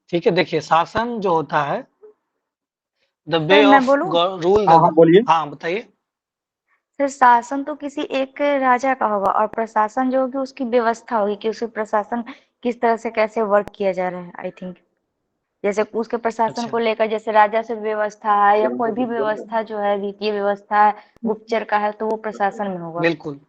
ठीक है, देखिए शासन जो होता है, द वे सर मैं ऑफ बोलूँ? रूल हाँ हाँ द। बोलिए। हाँ बताइए। सर शासन तो किसी एक राजा का होगा और प्रशासन जो होगी उसकी व्यवस्था होगी कि उसे प्रशासन किस तरह से कैसे वर्क किया जा रहा है। आई थिंक जैसे उसके प्रशासन अच्छा, को लेकर जैसे राजस्व व्यवस्था है या कोई भी व्यवस्था जो है वित्तीय व्यवस्था है, गुप्तचर का है, तो वो प्रशासन में होगा। बिल्कुल।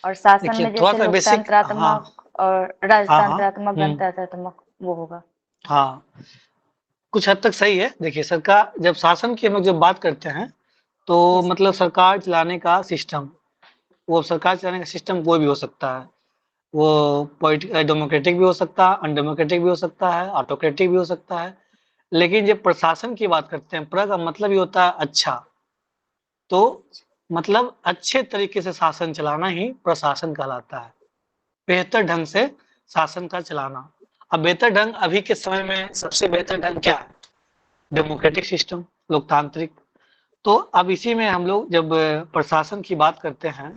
और शासन देखिए में थोड़ा जैसे सा बेसिक, हाँ लोकतंत्रात्मक और हाँ हाँ, राजतंत्रात्मक गणतंत्रात्मक वो होगा। हाँ, कुछ हद तक सही है। देखिए सरकार, जब शासन की हम लोग जब बात करते हैं तो यस। मतलब सरकार चलाने का सिस्टम, वो सरकार चलाने का सिस्टम कोई भी हो सकता है। वो डेमोक्रेटिक भी हो सकता है, अनडेमोक्रेटिक भी हो सकता है, ऑटोक्रेटिक भी हो सकता है। लेकिन जब प्रशासन की बात करते हैं, प्र का मतलब ये होता है अच्छा, तो मतलब अच्छे तरीके से शासन चलाना ही प्रशासन कहलाता है। बेहतर ढंग से शासन का चलाना। अब बेहतर ढंग अभी के समय में सबसे बेहतर ढंग क्या है? डेमोक्रेटिक सिस्टम, लोकतांत्रिक। तो अब इसी में हम लोग जब प्रशासन की बात करते हैं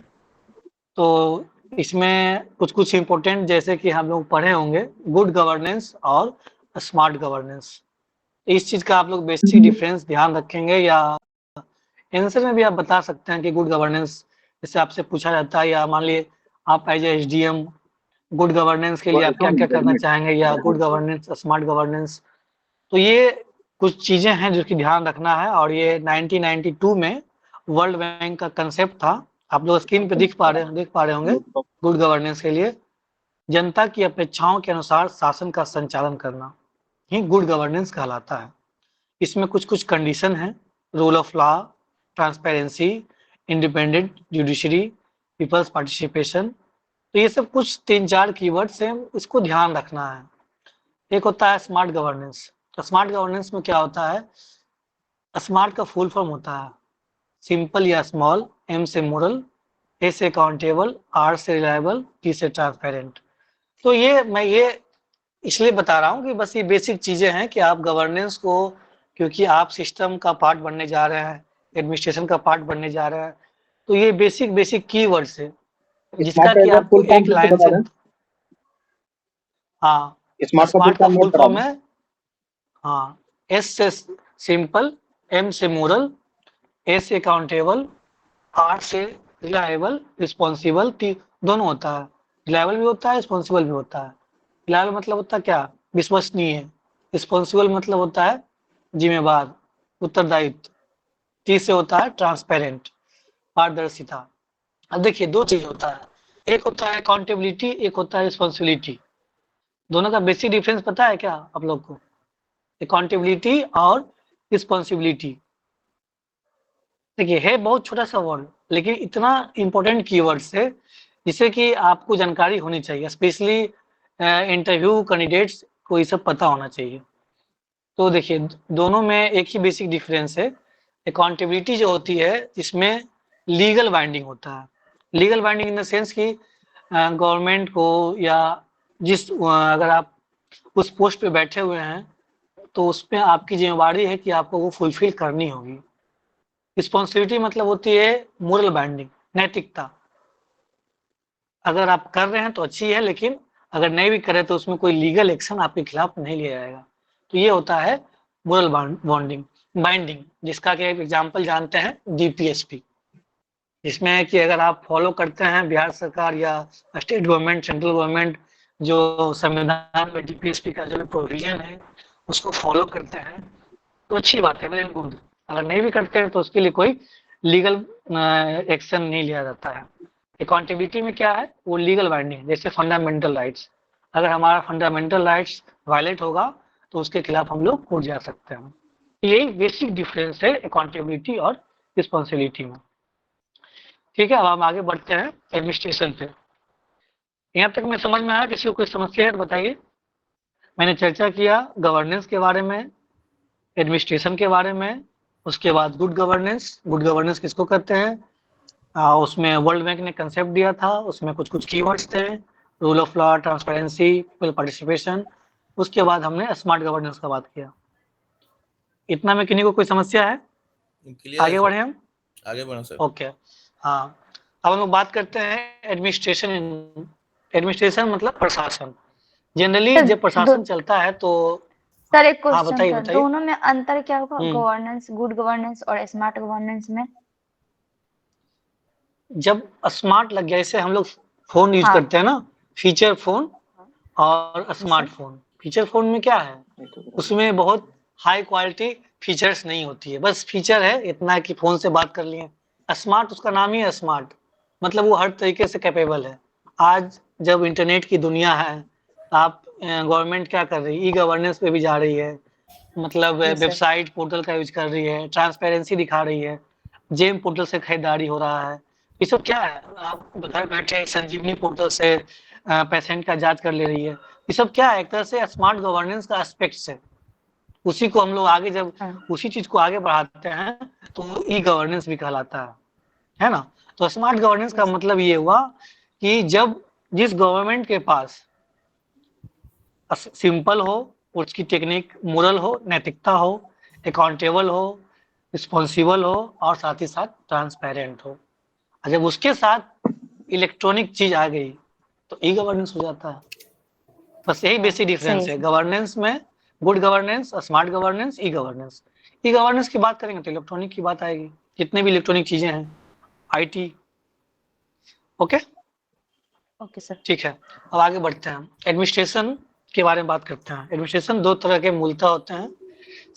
तो इसमें कुछ कुछ इम्पोर्टेंट, जैसे कि हम लोग पढ़े होंगे, गुड गवर्नेंस और स्मार्ट गवर्नेंस। इस चीज का आप लोग बेसिक डिफरेंस ध्यान रखेंगे, या आंसर में भी आप बता सकते हैं कि गुड गवर्नेंस जैसे आपसे पूछा जाता है, या मान लिए आप एज एसडीएम गुड गवर्नेंस के लिए आप क्या क्या करना चाहेंगे, या गुड गवर्नेंस स्मार्ट गवर्नेंस। तो ये कुछ चीजें हैं जिसकी ध्यान रखना है। और ये 1992 में वर्ल्ड बैंक का कंसेप्ट था। आप लोग स्क्रीन पे देख पा रहे होंगे। गुड गवर्नेंस के लिए जनता की अपेक्षाओं के अनुसार शासन का संचालन करना ही गुड गवर्नेंस कहलाता है। इसमें कुछ कुछ कंडीशन है: rule of law, transparency, independent judiciary, peoples participation. तो ये सब कुछ 3-4 कीवर्ड्स हैं, इसको ध्यान रखना है। एक होता है स्मार्ट गवर्नेंस। तो स्मार्ट गवर्नेंस में क्या होता है? स्मार्ट का फुल फॉर्म होता है सिंपल या स्मॉल, एम से मोरल, ए से अकाउंटेबल, आर से रिलायबल, टी से ट्रांसपेरेंट। तो ये इसलिए बता रहा हूँ कि बस ये बेसिक चीजें हैं कि आप गवर्नेंस को, क्योंकि आप सिस्टम का पार्ट बनने जा रहे हैं, एडमिनिस्ट्रेशन का पार्ट बनने जा रहे हैं, तो ये बेसिक बेसिक कीवर्ड्स है जिसका स्मार्ट का कि एक बार आपको फुल फॉर्म एक फिर से लाइन बता से। दें। हाँ, स्मार्ट का फुल स्मार्ट का फॉर्म फुल नोट करा फॉर्म लें। है, हाँ, एस से सिंपल, एम से मोरल, ए से अकाउंटेबल, आर से रिलायबल, रिस्पॉन्सिबल, दोनों होता है। रिलायबल भी होता है, रिस्पॉन्सिबल भी होता है। रिलायबल मतलब होता है क्या? विश्वसनीय। रिस्पॉन्सिबल मतलब होता है जिम्मेवार, उत्तरदायित्व। टी से होता है ट्रांसपेरेंट, पारदर्शिता। अब देखिए दो चीज होता है, एक होता है अकाउंटेबिलिटी, एक होता है रिस्पॉन्सिबिलिटी। दोनों का बेसिक डिफरेंस पता है क्या आप लोग को? अकाउंटेबिलिटी और रिस्पॉन्सिबिलिटी। देखिए है बहुत छोटा सा वर्ड, लेकिन इतना इंपॉर्टेंट कीवर्ड्स है जिससे कि आपको जानकारी होनी चाहिए, स्पेशली इंटरव्यू कैंडिडेट्स को ये सब पता होना चाहिए। तो देखिए दोनों में एक ही बेसिक डिफरेंस है। अकाउंटेबिलिटी जो होती है इसमें लीगल बाइंडिंग होता है। Legal binding in the sense कि गवर्नमेंट को, या अगर आप उस पोस्ट पे बैठे हुए हैं तो उसमें आपकी जिम्मेवारी है कि आपको वो फुलफिल करनी होगी। रिस्पॉन्सिबिलिटी मतलब होती है मोरल बाइंडिंग, नैतिकता। अगर आप कर रहे हैं तो अच्छी है, लेकिन अगर नहीं भी करें तो उसमें कोई लीगल एक्शन आपके खिलाफ नहीं लिया जाएगा। तो ये होता है मोरल बॉन्डिंग बाइंडिंग, जिसका कि एक एग्जाम्पल जानते हैं डीपीएसपी, जिसमें कि अगर आप फॉलो करते हैं बिहार सरकार या स्टेट गवर्नमेंट, सेंट्रल गवर्नमेंट, जो संविधान में डीपीएसपी का जो प्रोविजन है उसको फॉलो करते हैं तो अच्छी बात है, वेरी गुड। अगर नहीं भी करते हैं तो उसके लिए कोई लीगल एक्शन नहीं लिया जाता है। अकाउंटेबिलिटी में क्या है? वो लीगल बाइंडिंग, जैसे फंडामेंटल राइट्स। अगर हमारा फंडामेंटल राइट्स वायलेट होगा तो उसके खिलाफ हम लोग कोर्ट जा सकते हैं। यही बेसिक डिफरेंस है अकाउंटेबिलिटी और रिस्पॉन्सिबिलिटी में। ठीक है, अब हम आगे बढ़ते हैं एडमिनिस्ट्रेशन पे। यहाँ तक में समझ में आया? किसी को कोई समस्या है तो बताइए। मैंने चर्चा किया गवर्नेंस के बारे में, एडमिनिस्ट्रेशन के बारे में, उसके बाद गुड गवर्नेंस। गुड गवर्नेंस किसको कहते हैं? उसमें वर्ल्ड बैंक ने कंसेप्ट दिया था, उसमें कुछ कुछ कीवर्ड्स थे: rule of law, transparency, people participation. उसके बाद हमने स्मार्ट गवर्नेंस का बात किया। इतना में किन्हीं को कोई समस्या है? क्लियर है आगे सर, बढ़े हम। आगे बढ़ो सर। ओके, हाँ, अब हम लोग बात करते हैं एडमिनिस्ट्रेशन। एडमिनिस्ट्रेशन मतलब प्रशासन। जनरली सर जब दो प्रशासन चलता है तो सर एक हाँ क्वेश्चन बताइए था, बताइए। दोनों में अंतर क्या होगा, हम्म। गवर्नेंस, गुड गवर्नेंस और स्मार्ट गवर्नेंस में? जब स्मार्ट लग गया, जैसे हम लोग फोन यूज हाँ करते हैं ना, फीचर फोन और जी सर। स्मार्टफोन। फीचर फोन में क्या है, उसमें बहुत हाई क्वालिटी फीचर्स नहीं होती है, बस फीचर है इतना कि फोन से बात कर लिए। स्मार्ट उसका नाम ही है स्मार्ट, मतलब वो हर तरीके से कैपेबल है। आज जब इंटरनेट की दुनिया है, आप गवर्नमेंट क्या कर रही है, ई गवर्नेंस पे भी जा रही है, मतलब जी सर। वेबसाइट पोर्टल का यूज कर रही है, ट्रांसपेरेंसी दिखा रही है, जेम पोर्टल से खरीदारी हो रहा है। ये सब क्या है, आप घर बैठे संजीवनी पोर्टल से पेशेंट का जांच कर ले रही है। ये सब क्या है, एक तरह से स्मार्ट गवर्नेंस का एस्पेक्ट्स है। उसी को हम लोग आगे जब हाँ उसी चीज को आगे बढ़ाते हैं तो ई गवर्नेंस भी कहलाता है ना। तो स्मार्ट गवर्नेंस का यस। मतलब ये हुआ कि जब जिस गवर्नमेंट के पास सिंपल हो, उसकी टेक्निक मोरल हो, नैतिकता हो, अकाउंटेबल हो, रिस्पॉन्सिबल हो और साथ ही साथ ट्रांसपेरेंट हो। और जब उसके साथ इलेक्ट्रॉनिक चीज आ गई तो ई गवर्नेंस हो जाता है। बस यही हाँ बेसिक सही डिफरेंस है है। गवर्नेंस में, good governance, smart governance, e governance. E governance की बात करेंगे तो इलेक्ट्रॉनिक की बात आएगी, जितने भी इलेक्ट्रॉनिक चीजें हैं, आईटी। Okay, okay sir. ठीक है। अब आगे बढ़ते हैं, एडमिनिस्ट्रेशन के बारे में बात करते हैं। एडमिनिस्ट्रेशन दो तरह के मूलतः होते हैं,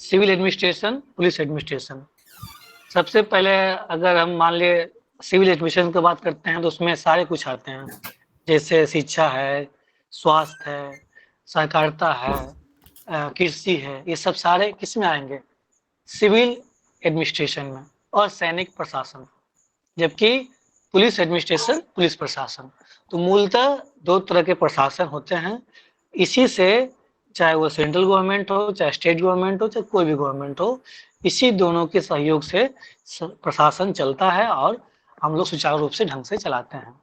सिविल एडमिनिस्ट्रेशन, पुलिस एडमिनिस्ट्रेशन। सबसे पहले अगर हम मान ले सिविल एडमिनिस्ट्रेशन की बात करते हैं तो उसमें सारे कुछ आते हैं, जैसे शिक्षा है, स्वास्थ्य है, सहकारिता है, कृषि है, ये सब सारे किस में आएंगे, सिविल एडमिनिस्ट्रेशन में। और सैनिक प्रशासन, जबकि पुलिस एडमिनिस्ट्रेशन, पुलिस प्रशासन। तो मूलतः दो तरह के प्रशासन होते हैं। इसी से चाहे वो सेंट्रल गवर्नमेंट हो, चाहे स्टेट गवर्नमेंट हो, चाहे कोई भी गवर्नमेंट हो, इसी दोनों के सहयोग से प्रशासन चलता है और हम लोग सुचारू रूप से ढंग से चलाते हैं।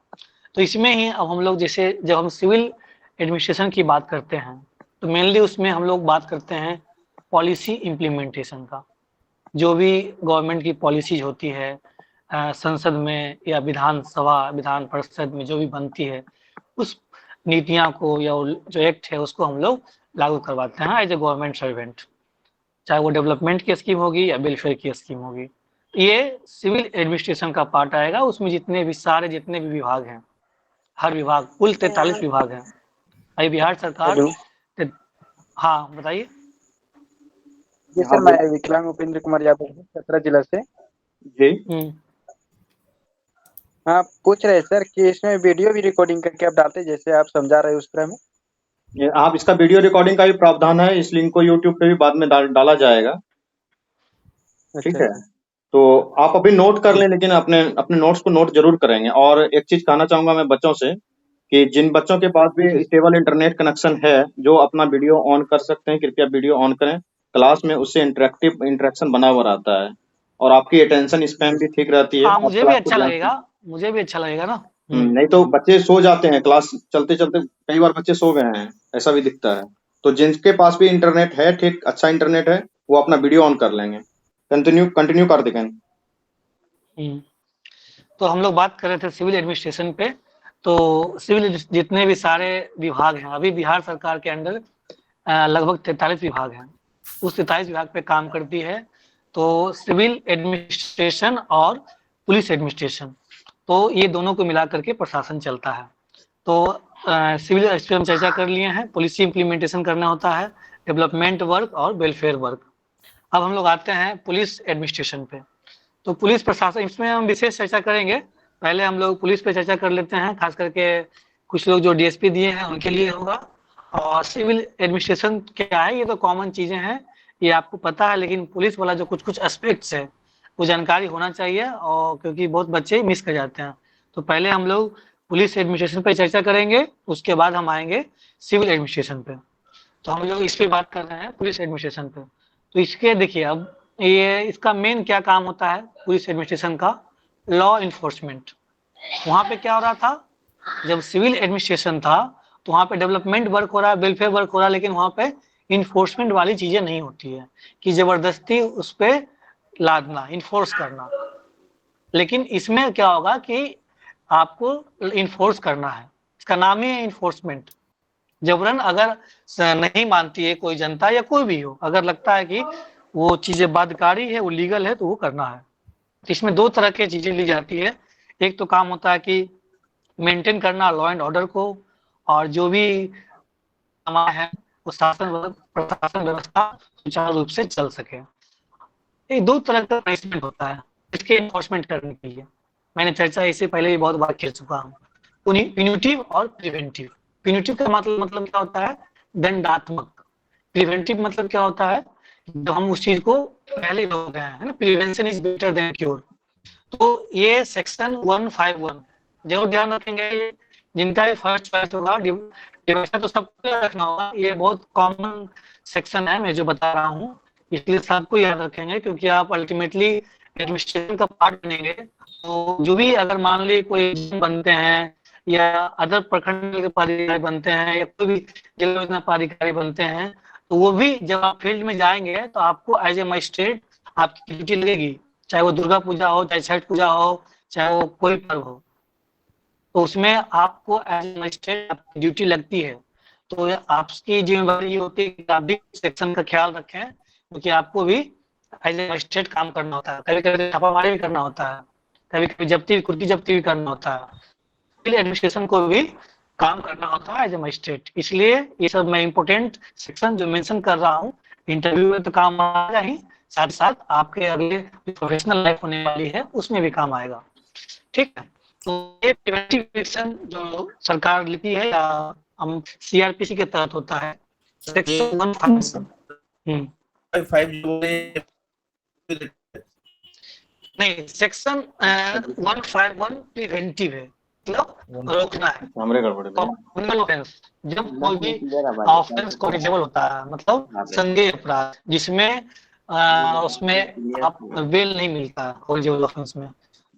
तो इसमें ही अब हम लोग जैसे जब हम सिविल एडमिनिस्ट्रेशन की बात करते हैं तो मेनली उसमें हम लोग बात करते हैं पॉलिसी इम्प्लीमेंटेशन का। जो भी गवर्नमेंट की पॉलिसीज होती है संसद में या विधानसभा, विधान परिषद में जो भी बनती है, उस नीतियां को या जो एक्ट है उसको हम लोग लागू करवाते हैं एज ए गवर्नमेंट सर्वेंट। चाहे वो डेवलपमेंट की स्कीम होगी या वेलफेयर की स्कीम होगी, ये सिविल एडमिनिस्ट्रेशन का पार्ट आएगा। उसमें जितने भी सारे जितने भी विभाग हैं, हर विभाग, कुल 43 विभाग हैं। अभी बिहार सरकार हेलो हाँ बताइए। जी सर, मैं विकलांग उपेंद्र कुमार यादव हूँ, चतरा जिला से। जी हाँ, पूछ रहे सर कि इसमें वीडियो भी रिकॉर्डिंग करके आप डालते हैं, जैसे आप समझा रहे हैं उस तरह में? आप इसका वीडियो रिकॉर्डिंग का भी प्रावधान है, इस लिंक को यूट्यूब पे भी बाद में डाला जाएगा। ठीक अच्छा। है, तो आप अभी नोट कर लें, लेकिन अपने अपने नोट्स को नोट जरूर करेंगे। और एक चीज कहना चाहूंगा मैं बच्चों से कि जिन बच्चों के पास भी स्टेबल इंटरनेट कनेक्शन है, जो अपना वीडियो ऑन कर सकते हैं, कृपया वीडियो ऑन करें। क्लास में उससे इंटरेक्शन बना हुआ रहता है और आपकी अटेंशन स्पैन भी ठीक रहती है। हाँ आप मुझे भी क्लास को अच्छा ध्यान से, लगेगा, मुझे भी अच्छा लगेगा ना। नहीं तो बच्चे सो जाते हैं, क्लास चलते चलते कई बार बच्चे सो गए हैं, ऐसा भी दिखता है। तो जिनके पास भी इंटरनेट है, ठीक अच्छा इंटरनेट है, वो अपना वीडियो ऑन कर लेंगे। कंटिन्यू कंटिन्यू कर देंगे। तो हम लोग बात कर रहे थे सिविल एडमिनिस्ट्रेशन पे। तो सिविल जितने भी सारे विभाग हैं, अभी बिहार सरकार के अंडर लगभग 43 विभाग हैं, उस 43 विभाग पे काम करती है। तो सिविल एडमिनिस्ट्रेशन और पुलिस एडमिनिस्ट्रेशन, तो ये दोनों को मिला करके प्रशासन चलता है। तो सिविल इस पे हम चर्चा कर लिए हैं, पॉलिसी इंप्लीमेंटेशन करना होता है, डेवलपमेंट वर्क और वेलफेयर वर्क। अब हम लोग आते हैं पुलिस एडमिनिस्ट्रेशन पे। तो पुलिस प्रशासन, इसमें हम विशेष चर्चा करेंगे। पहले हम लोग पुलिस पे चर्चा कर लेते हैं, खास करके कुछ लोग जो डीएसपी दिए हैं उनके लिए होगा। और सिविल एडमिनिस्ट्रेशन क्या है, ये तो कॉमन चीजें हैं, ये आपको पता है, लेकिन पुलिस वाला जो कुछ कुछ एस्पेक्ट्स है वो जानकारी होना चाहिए, और क्योंकि बहुत बच्चे मिस कर जाते हैं। तो पहले हम लोग पुलिस एडमिनिस्ट्रेशन पे चर्चा करेंगे, उसके बाद हम आएंगे सिविल एडमिनिस्ट्रेशन पे। तो हम लोग इस पे बात कर रहे हैं पुलिस एडमिनिस्ट्रेशन पे। तो इसके देखिए, अब ये इसका मेन क्या काम होता है पुलिस एडमिनिस्ट्रेशन का, लॉ इन्फोर्समेंट। वहां पे क्या हो रहा था, जब सिविल एडमिनिस्ट्रेशन था तो वहां पे डेवलपमेंट वर्क हो रहा है, वेलफेयर वर्क हो रहा है, लेकिन वहां पे इन्फोर्समेंट वाली चीजें नहीं होती है कि जबरदस्ती उस पर लादना, इन्फोर्स करना। लेकिन इसमें क्या होगा कि आपको इन्फोर्स करना है, इसका नाम ही है इन्फोर्समेंट। जबरन अगर नहीं मानती है कोई जनता या कोई भी हो, अगर लगता है कि वो चीजें बाध्यकारी है, वो लीगल है, तो वो करना है। तो इसमें 2 तरह की चीजें ली जाती है। एक तो काम होता है कि मेंटेन करना लॉ एंड ऑर्डर को, और जो भी हमारा है वो प्रशासन व्यवस्था सुचारू रूप से चल सके। ये 2 तरह का पनिशमेंट होता है इसके एनफोर्समेंट करने के लिए। मैंने चर्चा इससे पहले भी बहुत बार कर चुका हूँ। प्यूनिटिव और प्रिवेंटिव। प्यूनिटिव का मतलब क्या होता है? दंडात्मक। प्रिवेंटिव मतलब क्या होता है? जब हम उस चीज को पहले रोक गए हैं, है ना, prevention is better than cure. तो ये सेक्शन 151 जरूर ध्यान रखेंगे। जिनका ये फर्स्ट चॉइस होगा, डिविजन तो सबको याद रखना होगा, ये बहुत कॉमन सेक्शन है मैं जो बता रहा हूँ, इसलिए सबको याद रखेंगे, क्योंकि आप अल्टीमेटली एडमिनिस्ट्रेशन का पार्ट बनेंगे। तो जो भी अगर मान ली कोई बनते हैं या अदर प्रखंड के पदाधिकारी बनते हैं या कोई भी जिला योजना पदाधिकारी बनते हैं, तो वो भी जब आप फील्ड में जाएंगे तो आपको एज ए मजिस्ट्रेट आपकी ड्यूटी लगेगी, चाहे वो दुर्गा पूजा हो, चाहे छठ पूजा हो, चाहे वो कोई पर्व हो, तो उसमें आपको एज मजिस्ट्रेट आपकी ड्यूटी लगती है। तो आपकी जिम्मेवारी ये होती है कि आप भी सेक्शन का ख्याल रखें, क्योंकि आपको भी एज ए मजिस्ट्रेट काम करना होता है। कभी कभी छापामारी भी करना होता है, कभी कभी जब्ती कुर्की जब्ती भी करना होता है, इसलिए एडमिनिस्ट्रेशन को भी काम करना होता है एज ए मजिस्ट्रेट। इसलिए ये सब मैं इंपोर्टेंट सेक्शन जो मेंशन कर रहा हूँ, इंटरव्यू में तो काम आएगा ही, साथ साथ आपके अगले प्रोफेशनल लाइफ होने वाली है उसमें भी काम आएगा। ठीक है, तो ये प्रिवेंटिव एक्शन जो सरकार लेती है या हम सीआरपीसी के तहत होता है, सेक्शन 151। 5 जो नहीं, सेक्शन 151 प्रिवेंटिव है, मतलब रोकना है। हमरे गड़बड़ है। क्रिमिनल ऑफेंस, जब कोई भी ऑफेंस कॉग्निजेबल होता है, मतलब संज्ञेय अपराध जिसमें उसमें आप बेल नहीं मिलता कॉग्निजेबल ऑफेंस में,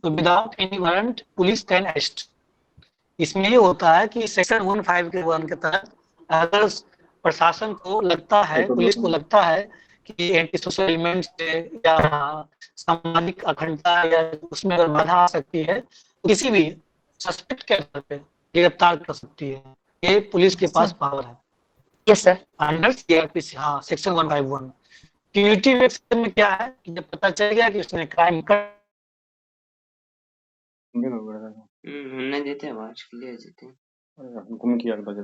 तो without any warrant police can arrest. इसमें ये होता है कि सेक्शन 151 के तहत अगर प्रशासन को लगता है, पुलिस को लगता है कि एंटी सोशल एलिमेंट या सामाजिक अखंडता या उसमें अगर बाधा आ सकती है, तो किसी भी सस्पेक्ट के आधार पर गिरफ्तार कर सकती है। ये पुलिस के पास पावर है। Yes sir. अंडर सीआरपीसी, हाँ, सेक्शन 151। प्यूनिटिव एक्शन में क्या है कि जब पता चल गया कि उसने क्राइम कर, हमने देते हैं, आवाज क्लियर देते हैं। हमको किया बजे